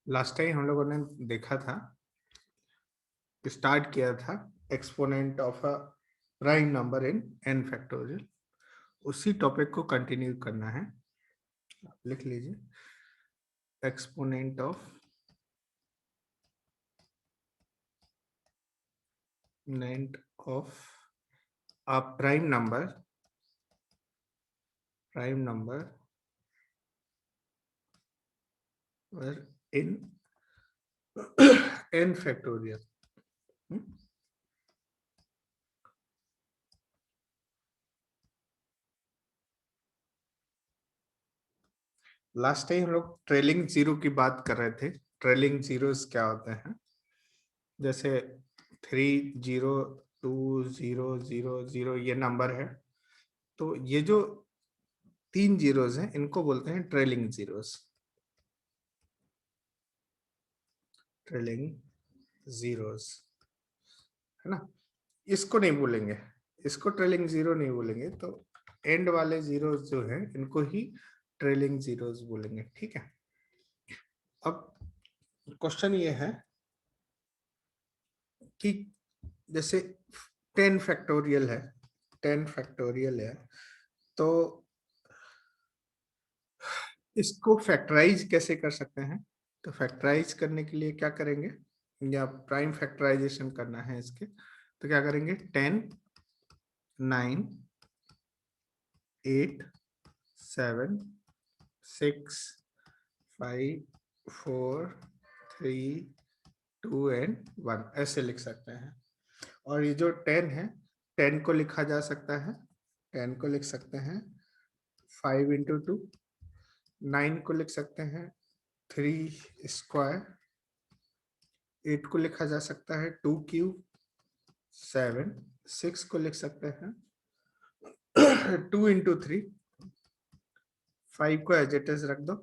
Last time हम लोगों ने देखा था, स्टार्ट किया था exponent of a prime number in n factorial. उसी टॉपिक को कंटिन्यू करना है। लिख लीजिए exponent of a prime number in n factorial. Last time हम लोग ट्रेलिंग जीरो की बात कर रहे थे। ट्रेलिंग जीरोस क्या होते हैं? जैसे 3 0 2 0 0 0 ये नंबर है, तो ये जो 3 जीरोस हैं इनको बोलते हैं ट्रेलिंग जीरोस। ट्रेलिंग जीरोस है ना, इसको नहीं बोलेंगे, इसको ट्रेलिंग जीरो नहीं बोलेंगे, तो एंड वाले जीरोस जो है इनको ही ट्रेलिंग जीरोस बोलेंगे। ठीक है, अब क्वेश्चन ये है कि जैसे 10 फैक्टोरियल है, 10 फैक्टोरियल है, तो इसको फैक्टराइज कैसे कर सकते हैं? तो फैक्टराइज करने के लिए क्या करेंगे, या प्राइम फैक्टराइजेशन करना है इसके, तो क्या करेंगे? 10 9 8 7 6 5 4 3 2 एंड 1 ऐसे लिख सकते हैं। और ये जो 10 है, 10 को लिखा जा सकता है, 10 को लिख सकते हैं 5 इंटू 2, 9 को लिख सकते हैं 3 स्क्वायर, 8 को लिखा जा सकता है 2 क्यूब, 7 6 को लिख सकते हैं 2 इंटू 3, 5 को एज इट इज रख दो,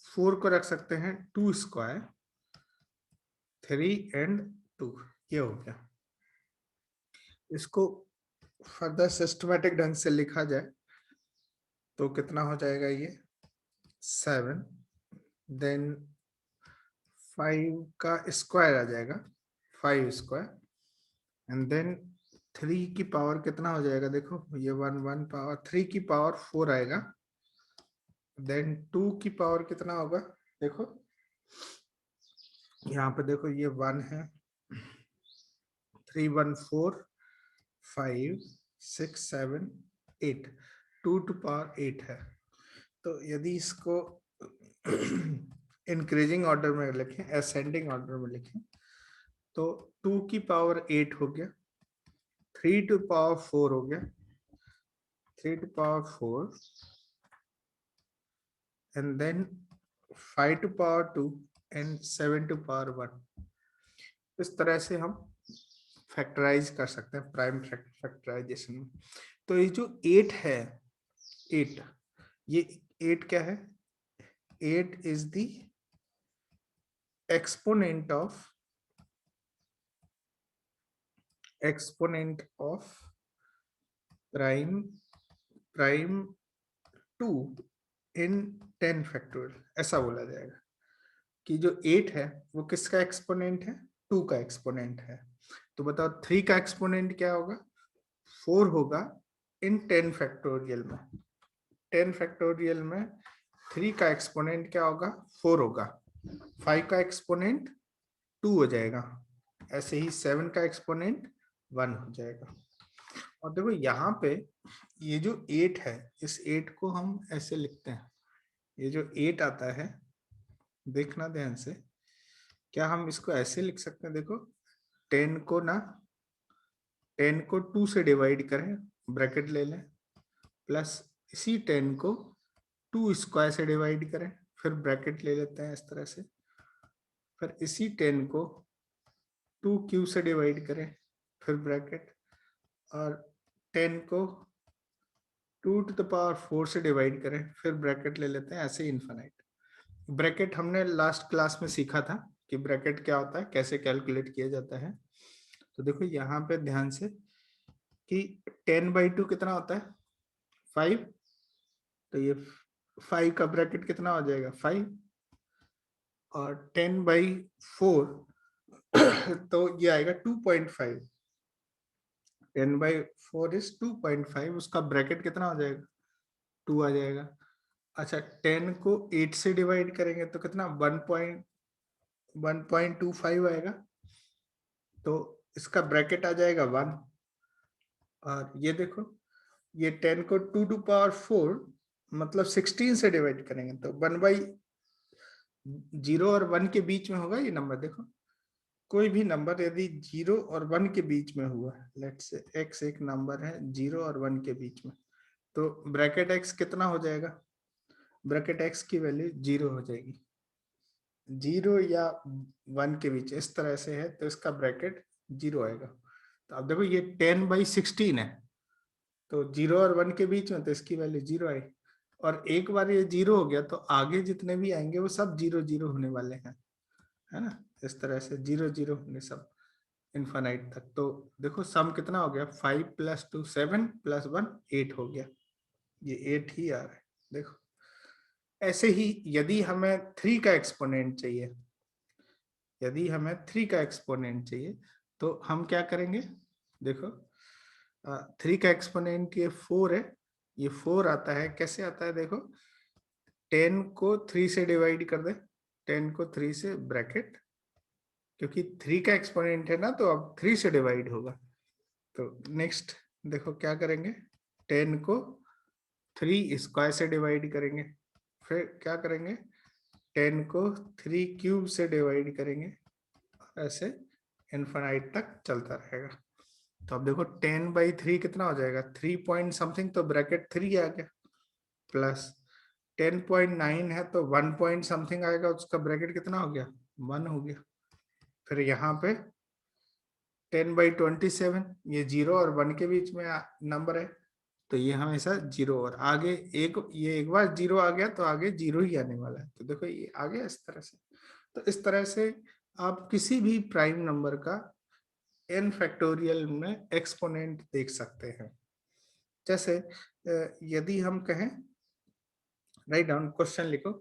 4 को रख सकते हैं 2 स्क्वायर, 3 एंड 2, ये हो गया। इसको फर्दर सिस्टमेटिक ढंग से लिखा जाए तो कितना हो जाएगा? ये 7, देन 5 का स्क्वायर आ जाएगा, 5 स्क्वायर, एंड देन 3 की पावर कितना हो जाएगा? देखो ये 1 पावर 3 की पावर 4 आएगा, देन 2 की पावर कितना होगा? देखो यहाँ पे देखो, ये 1 है, 3 1 4 5 6 7 8, 2 टू पावर 8 है। तो यदि इसको इंक्रीजिंग ऑर्डर में लिखें, असेंडिंग ऑर्डर में लिखें, तो 2 की पावर 8 हो गया, 3 टू पावर 4 हो गया, 3 to power 4, and then 5 to power 2 and 7 to power 1। इस तरह से हम फैक्टराइज कर सकते हैं प्राइम फैक्टराइजेशन में। तो ये जो 8 है, 8, ये 8 क्या है? 8 is the exponent of prime 2 in 10 factorial, ऐसा बोला जाएगा कि जो 8 है वो किसका एक्सपोनेंट है? 2 का एक्सपोनेंट है। तो बताओ 3 का एक्सपोनेंट क्या होगा? 4 होगा इन 10 फैक्टोरियल में। 10 फैक्टोरियल में 3 का एक्सपोनेंट क्या होगा? 4 होगा। 5 का एक्सपोनेंट 2 हो जाएगा, ऐसे ही 7 का एक्सपोनेंट 1 हो जाएगा। और देखो यहाँ पे ये जो 8 है, इस 8 को हम ऐसे लिखते हैं, ये जो 8 आता है, देखना ध्यान से, क्या हम इसको ऐसे लिख सकते हैं? देखो 10 को ना, 10 को 2 से डिवाइड करें, ब्रैकेट ले लें, प्लस इसी 10 को 2 स्क्वायर से डिवाइड करें, फिर ब्रैकेट ले लेते हैं इस तरह से, फिर इसी 10 को 2 क्यू से डिवाइड करें, फिर ब्रैकेट, और 10 को 2 टू द पावर 4 से डिवाइड करें, फिर ब्रैकेट ले लेते हैं, ऐसे इनफाइनाइट। ब्रैकेट हमने लास्ट क्लास में सीखा था कि ब्रैकेट क्या होता है, कैसे कैलकुलेट किया जाता है। तो देखो यहाँ पे ध्यान से कि 10/2 कितना होता है? 5। तो ये 5 का ब्रैकेट कितना हो जाएगा? 5, और 10/4 तो ये आएगा 2.5। 10/4 इज 2.5, उसका ब्रैकेट कितना हो जाएगा, 2 आ जाएगा। अच्छा 10 को 8 से डिवाइड करेंगे तो कितना 1.25 आएगा, तो इसका ब्रैकेट आ जाएगा 1। और ये देखो ये 10 को 2 to the power 4 मतलब 16 से डिवाइड करेंगे तो 1/0 और 1 के बीच में होगा ये नंबर। देखो कोई भी नंबर यदि 0 और 1 के बीच में हुआ, लेट्स से x एक नंबर है 0 और 1 के बीच में, तो ब्रैकेट x कितना हो जाएगा, ब्रैकेट x की वैल्यू 0 हो जाएगी। 0 या 1 के बीच इस तरह से है तो इसका ब्रैकेट 0 आएगा। तो अब देखो ये 10/16 है, तो 0 और 1 के बीच में तो इसकी वैल्यू 0 आई। और एक बार ये 0 हो गया तो आगे जितने भी आएंगे वो सब 0 0 होने वाले हैं, है ना। इस तरह से 0 0 होंगे सब इनफाइनाइट तक। तो देखो सम कितना हो गया, 5 + 2 7 + 1 8 हो गया, ये 8 ही आ रहा है। देखो ऐसे ही यदि हमें 3 का एक्सपोनेंट चाहिए, यदि हमें 3 का एक्सपोनेंट चाहिए तो हम क्या करेंगे, देखो 3 का एक्सपोनेंट ये 4 है, ये 4 आता है, कैसे आता है देखो 10 को 3 से डिवाइड कर दे, 10 को 3 से ब्रैकेट, क्योंकि 3 का एक्सपोनेंट है ना तो अब 3 से डिवाइड होगा। तो नेक्स्ट देखो क्या करेंगे, 10 को 3 स्क्वायर से डिवाइड करेंगे, फिर क्या करेंगे 10 को 3 क्यूब से डिवाइड करेंगे, ऐसे इनफाइनाइट तक चलता रहेगा। तो अब देखो 10/3 कितना हो जाएगा, 3 पॉइंट समथिंग, तो ब्रैकेट 3 आ गया, प्लस 10.9 है तो 1 पॉइंट समथिंग आएगा, उसका ब्रैकेट कितना हो गया 1 हो गया। फिर यहाँ पे 10/27, ये 0 और 1 के बीच में नंबर है तो ये हमेशा 0, और आगे ये एक बार 0 आ गया तो आगे 0 ही आने वाला है। तो देखो ये आ गया इस तरह से। तो इस तरह से आप किसी भी प्राइम नंबर का n फैक्टोरियल में एक्सपोनेंट देख सकते हैं। जैसे यदि हम कहें, राइट डाउन क्वेश्चन लिखो,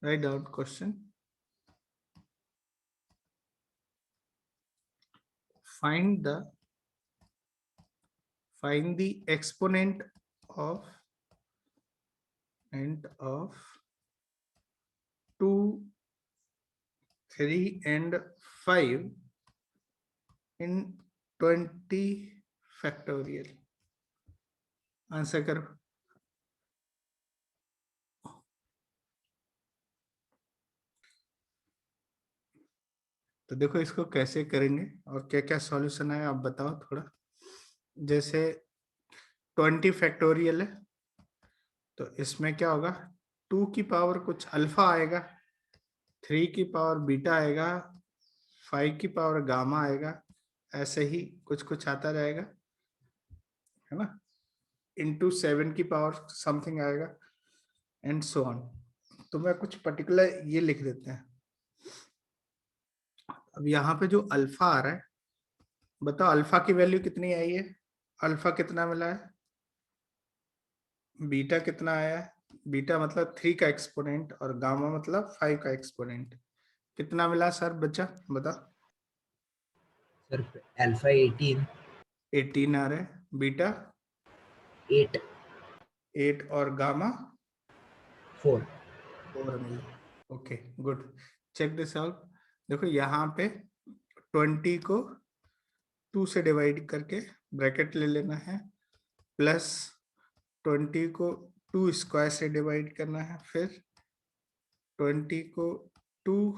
write down question, find the exponent of 2, 3 and 5 in 20 factorial। Answer करो। तो देखो इसको कैसे करेंगे और क्या क्या सॉल्यूशन है आप बताओ थोड़ा। जैसे 20 फैक्टोरियल है तो इसमें क्या होगा, 2 की पावर कुछ अल्फा आएगा, 3 की पावर बीटा आएगा, 5 की पावर गामा आएगा, ऐसे ही कुछ कुछ आता रहेगा, है ना, इंटू 7 की पावर समथिंग आएगा एंड सो ऑन। तो मैं कुछ पर्टिकुलर ये लिख देते हैं। अब यहाँ पे जो अल्फा आ रहा है, बताओ अल्फा की वैल्यू कितनी आई है, अल्फा कितना मिला है, बीटा कितना आया है, बीटा मतलब 3 का एक्सपोनेंट और गामा मतलब 5 का एक्सपोनेंट, कितना मिला सर बच्चा बता। सर अल्फा 18 आ रहा है, बीटा 8 8 और गामा 4। 4 मिला। Okay good, check this out. देखो यहाँ पे 20 को 2 से डिवाइड करके ब्रैकेट ले लेना है, प्लस 20 को 2 स्क्वायर से डिवाइड करना है, फिर 20 को 2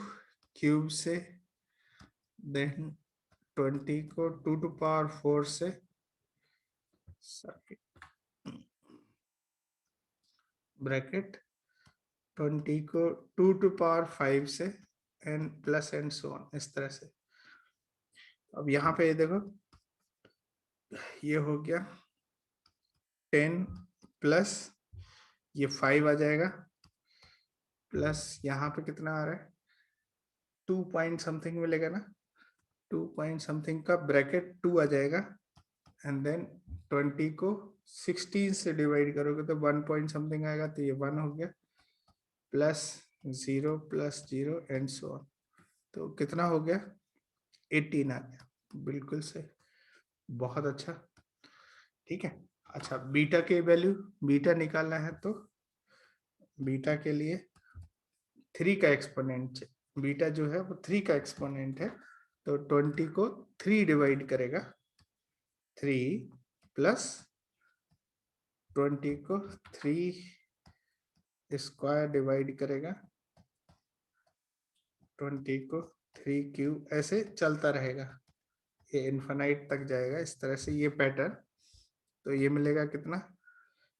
क्यूब से, देन 20 को 2 to the power 4 से, ब्रैकेट 20 को 2 to the power 5 से, and plus and so on, इस तरह से। अब यहाँ पे ये देखो ये हो गया 10 प्लस ये 5 आ जाएगा, प्लस यहाँ पे कितना आ रहा है 2 पॉइंट समथिंग मिलेगा ना, 2 पॉइंट समथिंग का ब्रैकेट 2 आ जाएगा, एंड देन 20 को 16 से डिवाइड करोगे तो 1 पॉइंट समथिंग आएगा, तो ये 1 हो गया, प्लस 0 + 0 एंड सो ऑन। तो कितना हो गया? 18 आ गया, बिल्कुल सही, बहुत अच्छा। ठीक है, अच्छा बीटा के वैल्यू, बीटा निकालना है तो बीटा के लिए 3 का एक्सपोनेंट, बीटा जो है वो 3 का एक्सपोनेंट है, तो 20 को 3 डिवाइड करेगा, 3 प्लस 20 को 3 स्क्वायर डिवाइड करेगा, 20 को 3 क्यूब, ऐसे चलता रहेगा, ये इन्फिनाइट तक जाएगा इस तरह से ये पैटर्न। तो ये मिलेगा कितना?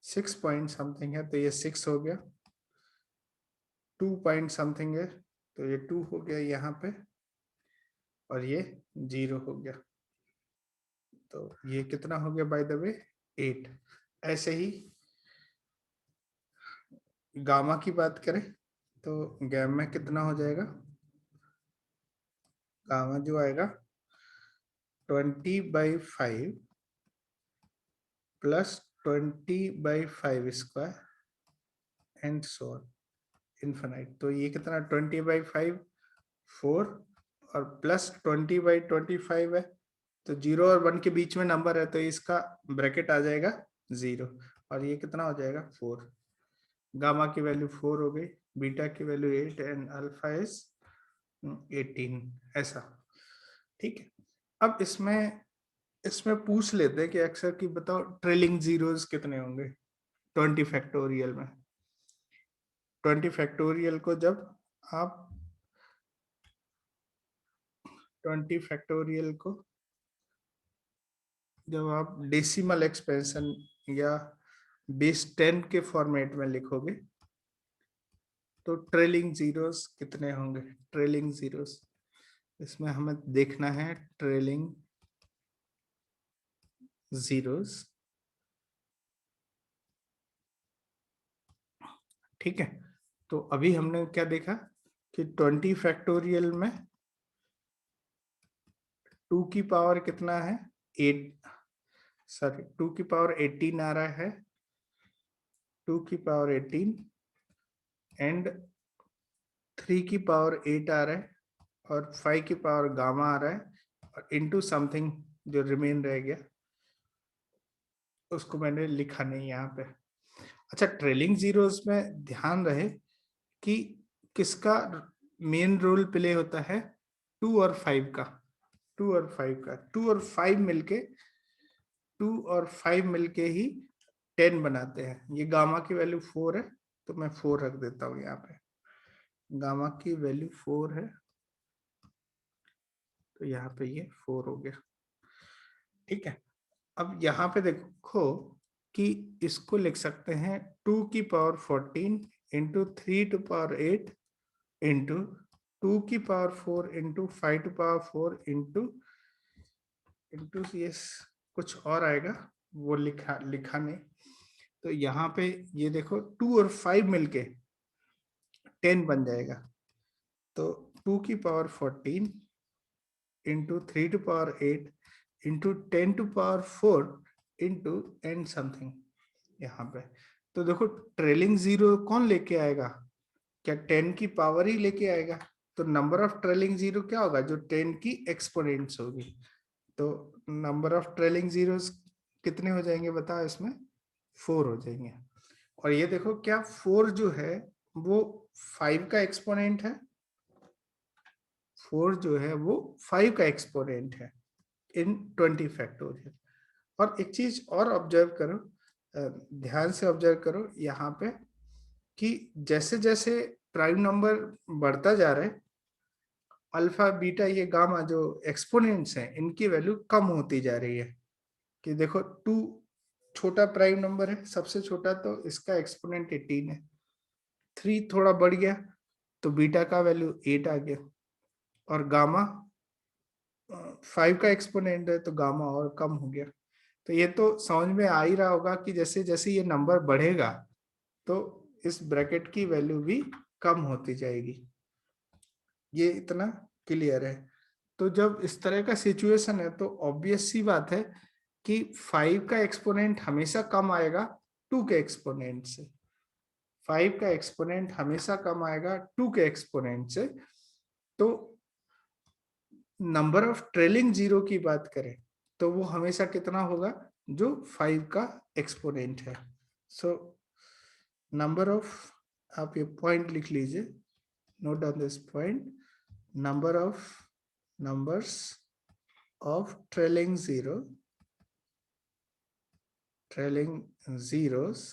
6 पॉइंट समथिंग है, तो ये 6 हो गया, 2 पॉइंट समथिंग है तो ये 2 हो गया यहाँ पे, और ये 0 हो गया, तो ये कितना हो गया बाय द वे? 8। ऐसे ही गामा की बात करें तो गैमा कितना हो जाएगा? गामा जो आएगा 20/5 plus 20/5 square and so on infinite. तो ये कितना? 20/5 4 और प्लस 20/25 है, तो 0 और 1 के बीच में नंबर है, तो इसका ब्रैकेट आ जाएगा 0, और ये कितना हो जाएगा? 4। गामा की वैल्यू 4 हो गई, बीटा की वैल्यू 8 एंड अल्फा इज 18, ऐसा। ठीक है, अब इसमें पूछ लेते हैं कि अक्सर कि बताओ ट्रेलिंग जीरोस कितने होंगे 20 फैक्टोरियल में। 20 फैक्टोरियल को जब आप 20 फैक्टोरियल को जब आप डेसिमल एक्सपेंशन या बेस 10 के फॉर्मेट में लिखोगे तो ट्रेलिंग जीरोस कितने होंगे? ट्रेलिंग जीरोस, इसमें हमें देखना है ट्रेलिंग जीरोस। ठीक है, तो अभी हमने क्या देखा कि 20 फैक्टोरियल में 2 की पावर कितना है? 8, सॉरी 2 की पावर 18 आ रहा है, 2 की पावर 18 एंड 3 की पावर 8 आ रहा है, और 5 की पावर गामा आ रहा है, और इनटू समथिंग जो रिमेन रह गया उसको मैंने लिखा नहीं यहाँ पे। अच्छा, ट्रेलिंग जीरोस में ध्यान रहे कि किसका मेन रोल प्ले होता है? 2 और 5 का, 2 और 5 का, 2 और 5 मिलके 2 और 5 मिलके ही 10 बनाते हैं। ये गामा की वैल्यू 4 है, तो मैं 4 रख देता हूँ यहाँ पे, गामा की वैल्यू 4 है, तो यहाँ पे ये 4 हो गया। ठीक है, अब यहाँ पे देखो कि इसको लिख सकते हैं 2 की power 14 into 3 to power 8 into 2 की power 4 into 5 to power 4 into ये कुछ और आएगा, वो लिखा नहीं। तो यहाँ पे ये देखो 2 और 5 मिलके 10 बन जाएगा, तो 2 की power 14 into 3 to power 8 into 10 to power 4 into and something यहाँ पे। तो देखो ट्रेलिंग जीरो कौन लेके आएगा? क्या 10 की पावर ही लेके आएगा? तो नंबर ऑफ ट्रेलिंग जीरो क्या होगा? जो 10 की एक्सपोनेंट्स होगी। तो नंबर ऑफ ट्रेलिंग जीरोस कितने हो जाएंगे बताओ इसमें? 4 हो जाएंगे। और ये देखो क्या 4 जो है वो 5 का एक्सपोनेंट है, 4 जो है वो 5 का एक्सपोनेंट है इन 20 फैक्टोरियल। और एक चीज और ऑब्जर्व करो, ध्यान से ऑब्जर्व करो यहाँ पे कि जैसे जैसे प्राइम नंबर बढ़ता जा रहा है, अल्फा बीटा ये गामा जो एक्सपोनेंट्स हैं इनकी वैल्यू कम होती जा रही है। कि देखो 2 छोटा प्राइम नंबर है, सबसे छोटा, तो इसका एक्सपोनेंट 18 है। 3 थोड़ा बढ़ गया तो बीटा का वैल्यू 8 आ गया, और गामा 5 का एक्सपोनेंट है तो गामा और कम हो गया। तो ये तो समझ में आ ही रहा होगा कि जैसे जैसे ये नंबर बढ़ेगा तो इस ब्रैकेट की वैल्यू भी कम होती जाएगी। ये इतना क्लियर है। तो जब इस तरह का सिचुएशन है तो ऑब्वियस सी बात है कि 5 का एक्सपोनेंट हमेशा कम आएगा 2 के एक्सपोनेंट से। 5 का एक्सपोनेंट हमेशा कम आएगा 2 के एक्सपोनेंट से। तो नंबर ऑफ ट्रेलिंग जीरो की बात करें तो वो हमेशा कितना होगा, जो 5 का एक्सपोनेंट है। सो नंबर ऑफ, आप ये पॉइंट लिख लीजिए, note down this point, number of numbers of trailing zeros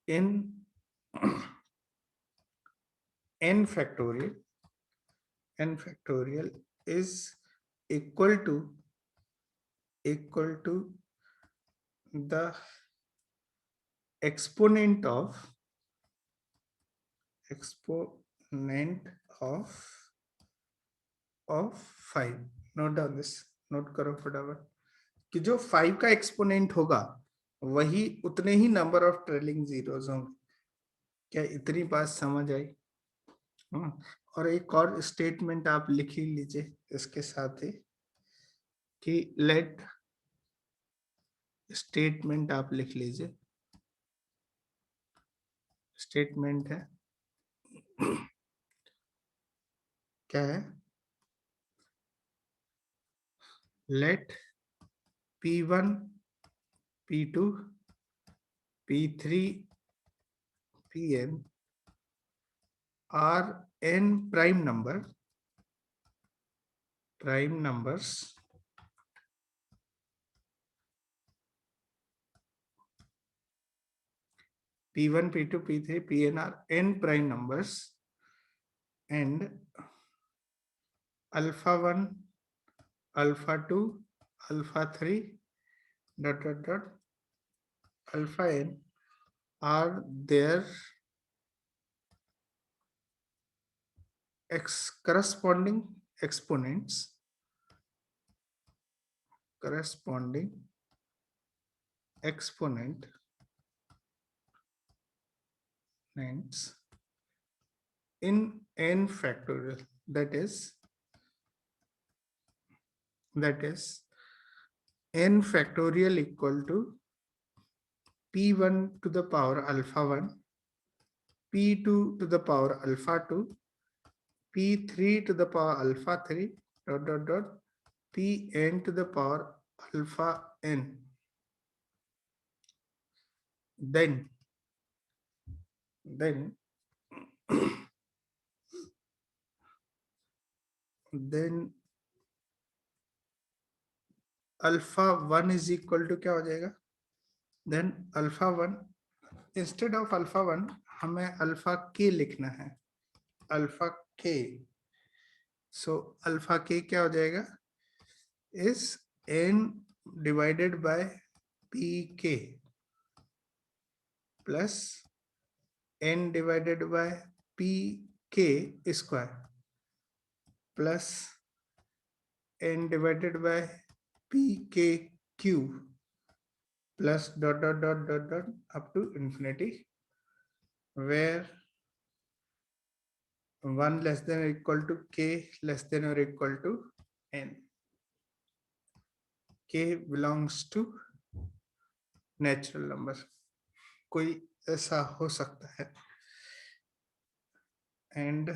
in n factorial is equal to the exponent of 5। Note down this, note करो फटाफट, कि जो 5 का एक्सपोनेंट होगा वही उतने ही नंबर ऑफ ट्रेलिंग जीरोस होंगे। क्या इतनी बात समझ आई? और एक और स्टेटमेंट आप लिख ही लीजिए इसके साथ ही, कि लेट, स्टेटमेंट आप लिख लीजिए, स्टेटमेंट है क्या है, late P1 P2 P3 Pn are n prime numbers P1 P2 P3 Pn are n prime numbers and alpha 1 alpha 2 alpha 3 dot dot dot alpha n are their corresponding exponents in n factorial, that is n factorial equal to P1 to the power alpha 1, P2 to the power alpha 2, P3 to the power alpha 3 dot dot dot Pn to the power alpha n. Then alpha 1 is equal to क्या हो जाएगा, then alpha 1, instead of alpha 1 हमें alpha के लिखना है, alpha के। So alpha के क्या हो जाएगा, is n divided by P के plus n divided by P के square plus n divided by pk cube plus dot dot dot dot dot up to infinity, where 1 less than or equal to k less than or equal to n. k belongs to natural number, कोई ऐसा हो सकता है, and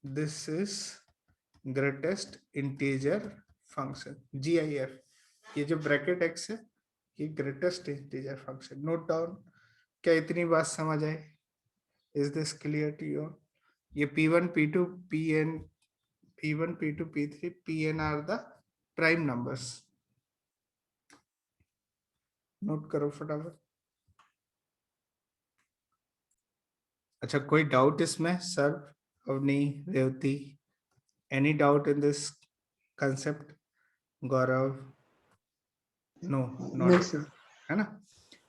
this is greatest integer function GIF, ये जो bracket x है ये greatest integer function. Note down, क्या इतनी बात समझ आए? Is this clear to you? ये P1 P2 Pn, P1 P2 P3 Pn are the prime numbers. Note करो फटाफट। अच्छा, कोई डाउट इसमें? Sir, Avni, Revathi, any doubt in this concept? Gaurav? No, not, है ना?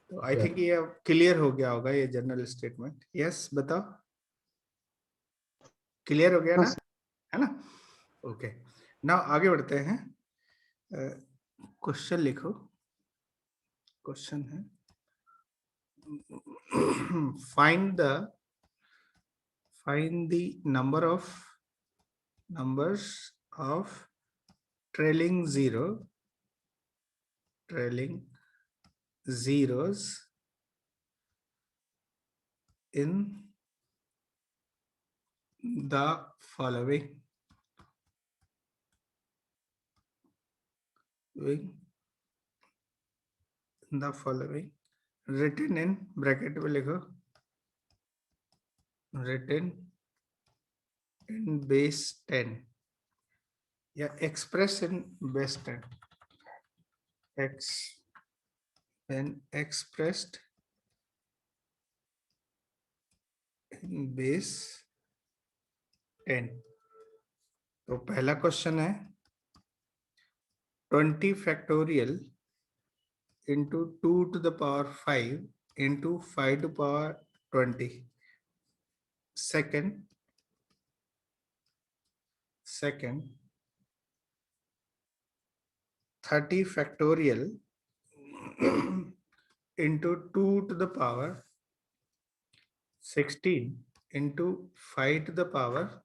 तो आई थिंक ये क्लियर हो गया होगा, ये जनरल स्टेटमेंट। यस, बताओ, क्लियर हो गया ना? है ना? ओके, नाउ आगे बढ़ते हैं। क्वेश्चन लिखो। क्वेश्चन है find the numbers of trailing zero trailing zeros in the following written in bracket में लिखो written in base 10 या express in base 10 when expressed in base 10। तो पहला क्वेश्चन है 20 factorial into 2 to the power 5 into 5 to power 20। second 30 factorial into 2 to the power 16 into 5 to the power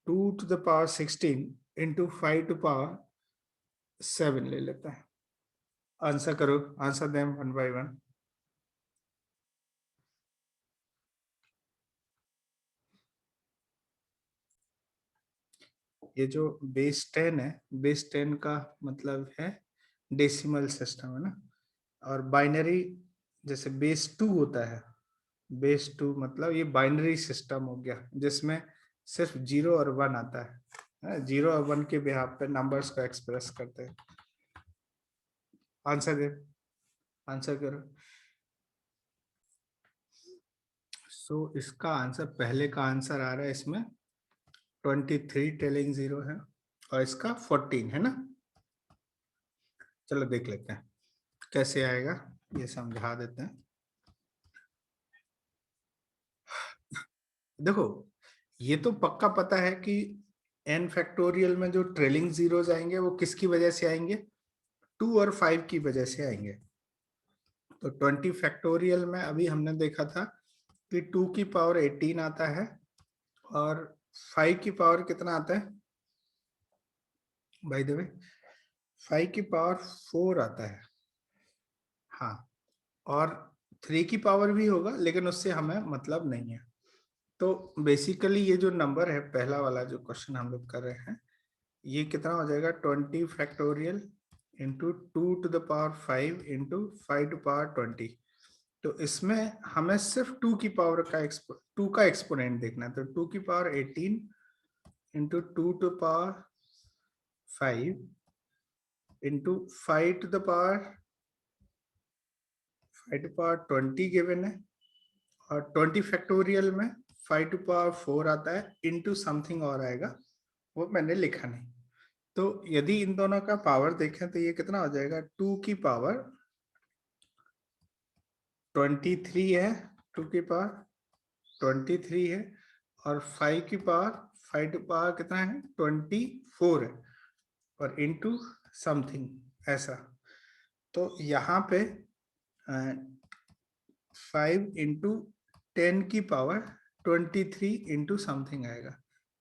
2 to the power 16 into 5 to power 7 ले लेता है। Answer करो, answer them one by one. ये जो base 10 है, base 10 का मतलब है डेसिमल सिस्टम है ना, और बाइनरी जैसे बेस 2 होता है, बेस 2 मतलब ये बाइनरी सिस्टम हो गया जिसमें सिर्फ 0 और 1 आता है। 0 और 1 के बिहाफ पे नंबर्स को एक्सप्रेस करते हैं। आंसर दे, आंसर करो। सो इसका आंसर, पहले का आंसर आ रहा है इसमें 23 टेलिंग 0 है और इसका 14 है ना। चलो देख लेते हैं कैसे आएगा, ये समझा देते हैं। देखो ये तो पक्का पता है कि n फैक्टोरियल में जो ट्रेलिंग जीरोस आएंगे वो किसकी वजह से आएंगे, 2 और 5 की वजह से आएंगे। तो 20 फैक्टोरियल में अभी हमने देखा था कि 2 की पावर 18 आता है और 5 की पावर कितना आता है, बाय द वे 5 की पावर 4 आता है। हाँ, और 3 की पावर भी होगा लेकिन उससे हमें मतलब नहीं है। तो बेसिकली ये जो नंबर है, पहला वाला जो क्वेश्चन हम लोग कर रहे हैं, ये कितना हो जाएगा 20 factorial into 2 to the power 5 into 5 to power 20। तो इसमें हमें सिर्फ 2 की पावर का 2 का एक्सपोनेंट देखना है। तो 2 की power 18 into 2 to power 5 into 5 to the power 20 given है, और 20 फैक्टोरियल में 5 टू पावर 4 आता है इंटू समथिंग और आएगा, वो मैंने लिखा नहीं। तो यदि इन दोनों का पावर देखें तो ये कितना हो जाएगा, 2 की पावर 23 है, 2 की पावर 23 है, और 5 की पावर 5 टू पावर कितना है 24 है, और इनटू समथिंग ऐसा। तो यहाँ पे 5 इंटू 10 की पावर 23 इंटू समथिंग आएगा।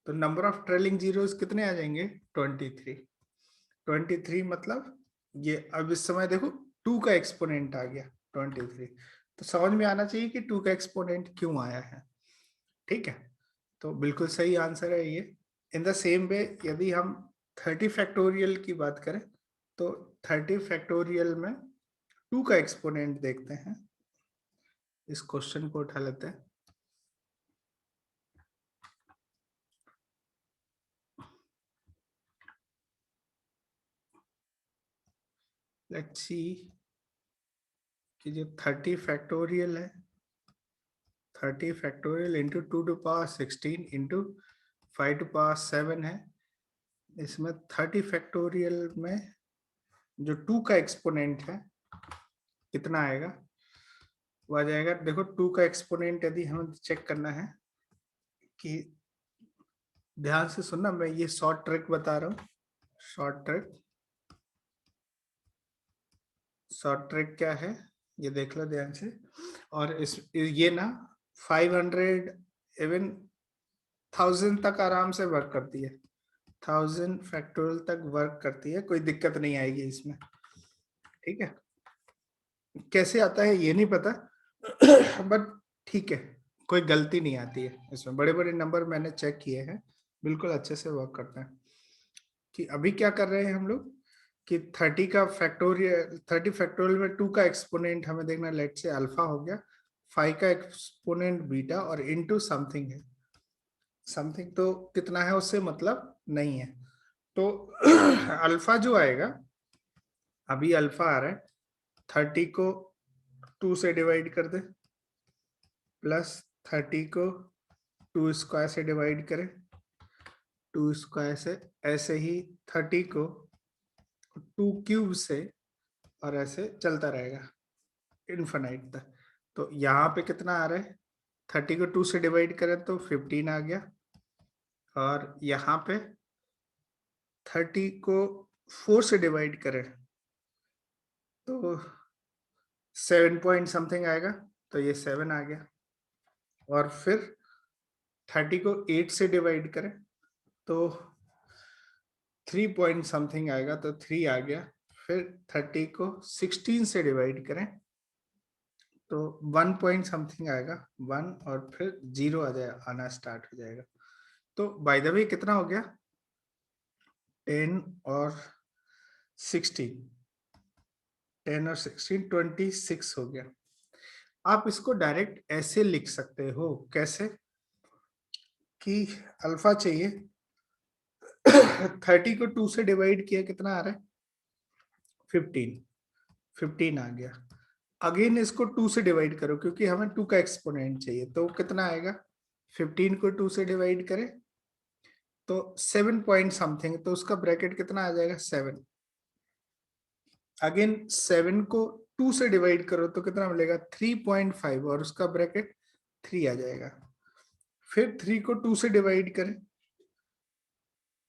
तो नंबर ऑफ ट्रेलिंग जीरोस कितने आ जाएंगे 23 मतलब ये अब इस समय देखो 2 का एक्सपोनेंट आ गया 23। तो समझ में आना चाहिए कि 2 का एक्सपोनेंट क्यों आया है। ठीक है, तो बिल्कुल सही आंसर है ये। इन द सेम वे यदि हम 30 फैक्टोरियल की बात करें तो 30 फैक्टोरियल में 2 का एक्सपोनेंट देखते हैं। इस क्वेश्चन को उठा लेते हैं। लेट्स सी कि जो 30 फैक्टोरियल है, 30 factorial into 2 to power 16 into 5 to power 7 है। इसमें 30 फैक्टोरियल में जो 2 का एक्सपोनेंट है कितना आएगा, वो आ जाएगा, देखो 2 का एक्सपोनेंट यदि हमें चेक करना है कि, ध्यान से सुनना, मैं ये शॉर्ट ट्रिक बता रहा हूँ। शॉर्ट ट्रिक क्या है ये देख लो ध्यान से। और इस ये ना 500 इवन 1000 तक आराम से वर्क करती है, 1000 फैक्टोरियल तक वर्क करती है, कोई दिक्कत नहीं आएगी इसमें, ठीक है। कैसे आता है ये नहीं पता बट ठीक है, कोई गलती नहीं आती है इसमें। बड़े बड़े नंबर मैंने चेक किए हैं, बिल्कुल अच्छे से वर्क करते हैं। कि अभी क्या कर रहे हैं हम लोग कि 30 का फैक्टोरियल, 30 फैक्टोरियल में 2 का एक्सपोनेंट हमें देखना, लेट से अल्फा हो गया, 5 का एक्सपोनेंट बीटा और इनटू समथिंग है, समथिंग तो कितना है उससे मतलब नहीं है। तो अल्फा जो आएगा, अभी अल्फा आ रहा है, 30 को 2 से डिवाइड कर दे, प्लस 30 को 2 स्क्वायर से डिवाइड करें, 2 स्क्वायर से, ऐसे ही 30 को 2 क्यूब से, और ऐसे चलता रहेगा इनफिनाइट तक। तो यहाँ पे कितना आ रहा है, 30 को 2 से डिवाइड करें तो 15 आ गया, और यहाँ पे 30 को 4 से डिवाइड करें तो 7 पॉइंट समथिंग आएगा, तो ये 7 आ गया। और फिर 30 को 8 से डिवाइड करें तो 3 पॉइंट समथिंग आएगा, तो 3 आ गया। फिर 30 को 16 से डिवाइड करें तो 1 पॉइंट समथिंग आएगा, 1, और फिर 0 आ जाएगा, आना स्टार्ट हो जाएगा। तो बाय द वे कितना हो गया, 10 और 16, 10 और 16 26 हो गया। आप इसको डायरेक्ट ऐसे लिख सकते हो, कैसे कि अल्फा चाहिए 30 को 2 से डिवाइड किया, कितना आ रहा है 15 आ गया। अगेन इसको 2 से डिवाइड करो, क्योंकि हमें 2 का एक्सपोनेंट चाहिए, तो कितना आएगा, 15 को 2 से डिवाइड करें तो 7 पॉइंट समथिंग, तो उसका ब्रैकेट कितना आ जाएगा 7। अगेन 7 को 2 से डिवाइड करो तो कितना मिलेगा 3.5, और उसका ब्रैकेट 3 आ जाएगा। फिर 3 को 2 से डिवाइड करें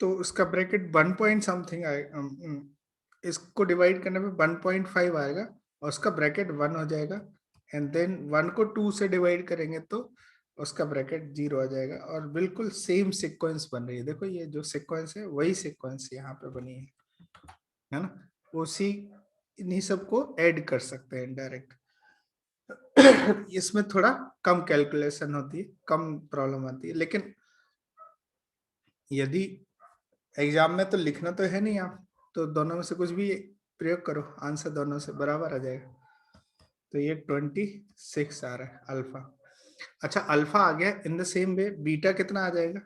तो उसका ब्रैकेट 1 पॉइंट समथिंग आएगा, इसको डिवाइड करने पे 1.5 आएगा, और उसका ब्रैकेट 1 हो जाएगा। एंड देन 1 को 2 से डिवाइड करेंगे तो उसका ब्रैकेट 0 आ जाएगा, और बिल्कुल सेम सीक्वेंस बन रही है। देखो ये जो सीक्वेंस है वही सीक्वेंस यहाँ पे बनी है ना, उसी इन्हीं सबको ऐड कर सकते हैं डायरेक्ट। इसमें थोड़ा कम कैलकुलेशन होती है, कम प्रॉब्लम आती है, लेकिन यदि एग्जाम में तो लिखना तो है नहीं, आप तो दोनों में से कुछ भी प्रयोग करो, आंसर दोनों से बराबर आ जाएगा। तो ये 26 आ रहा है अल्फा। अच्छा, अल्फा आ गया, in the same way beta कितना आ जाएगा।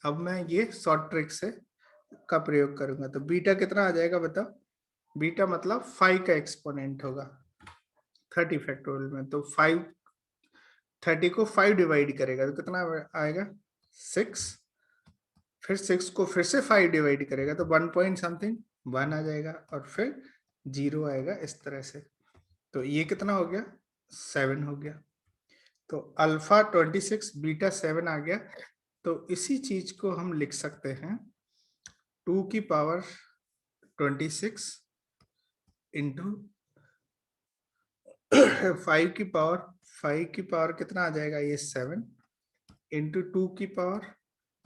अब मैं ये शॉर्ट ट्रिक से का प्रयोग करूंगा, तो बीटा कितना आ जाएगा बताओ। बीटा मतलब 5 का एक्सपोनेंट होगा 30 फैक्टोरियल में, तो 5, 30 को 5 डिवाइड करेगा तो कितना आएगा 6, फिर 6 को फिर से 5 डिवाइड करेगा तो 1 पॉइंट समथिंग 1 आ जाएगा, और फिर 0 आएगा, इस तरह से। तो ये कितना हो गया 7 हो गया। तो अल्फा 26 बीटा 7 आ गया। तो इसी चीज को हम लिख सकते हैं 2 की पावर 26 इंटू 5 की पावर, 5 की पावर कितना आ जाएगा ये 7, इंटू 2 की पावर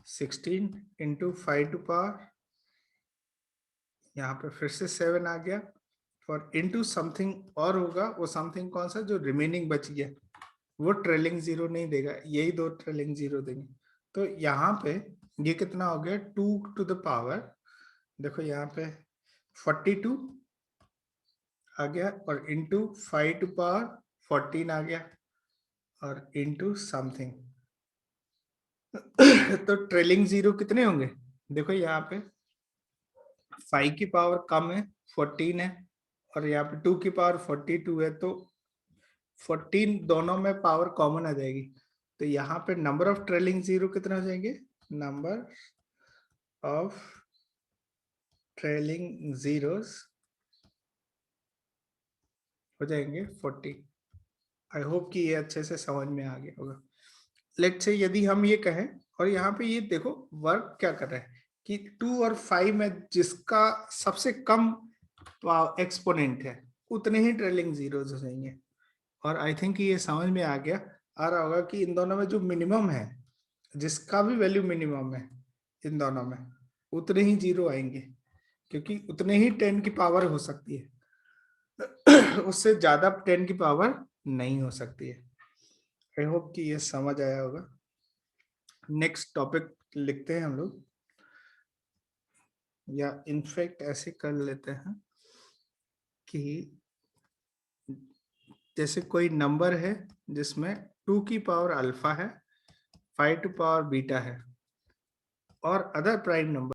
16 इंटू 5 टू पावर, यहाँ पे फिर से 7 आ गया, और इंटू समथिंग और होगा, वो समथिंग कौन सा जो रिमेनिंग बच गया, वो ट्रेलिंग जीरो नहीं देगा, यही दो ट्रेलिंग जीरो देंगे। तो यहाँ पे ये कितना हो गया 2 टू द पावर, देखो यहाँ पे 42 आ गया, और इंटू 5 टू पावर 14 आ गया, और इंटू समथिंग। तो ट्रेलिंग जीरो कितने होंगे, देखो यहाँ पे 5 की पावर कम है 14 है, और यहाँ पे 2 की पावर 42 है, तो 14 दोनों में पावर कॉमन आ जाएगी। तो यहाँ पे नंबर ऑफ ट्रेलिंग जीरो कितने हो जाएंगे, नंबर ऑफ ट्रेलिंग जीरोस हो जाएंगे 40। आई होप कि ये अच्छे से समझ में आ गया होगा। लेट्स से यदि हम ये कहें, और यहाँ पे ये देखो वर्क क्या कर रहा है कि 2 और 5 में जिसका सबसे कम एक्सपोनेंट है उतने ही ट्रेलिंग जीरोस हो जाएंगे। और आई थिंक ये समझ में आ रहा होगा कि इन दोनों में जो मिनिमम है जिसका भी वैल्यू मिनिमम है इन दोनों में, उतने ही जीरो आएंगे, क्योंकि उतने ही 10 की पावर हो सकती है, उससे ज्यादा 10 की पावर नहीं हो सकती है। आई होप कि ये समझ आया होगा। नेक्स्ट टॉपिक लिखते हैं हम लोग, या इनफैक्ट ऐसे कर लेते हैं कि जैसे कोई नंबर है जिसमें 2 की पावर अल्फा है, 5 टू पावर बीटा है, और अदर प्राइम नंबर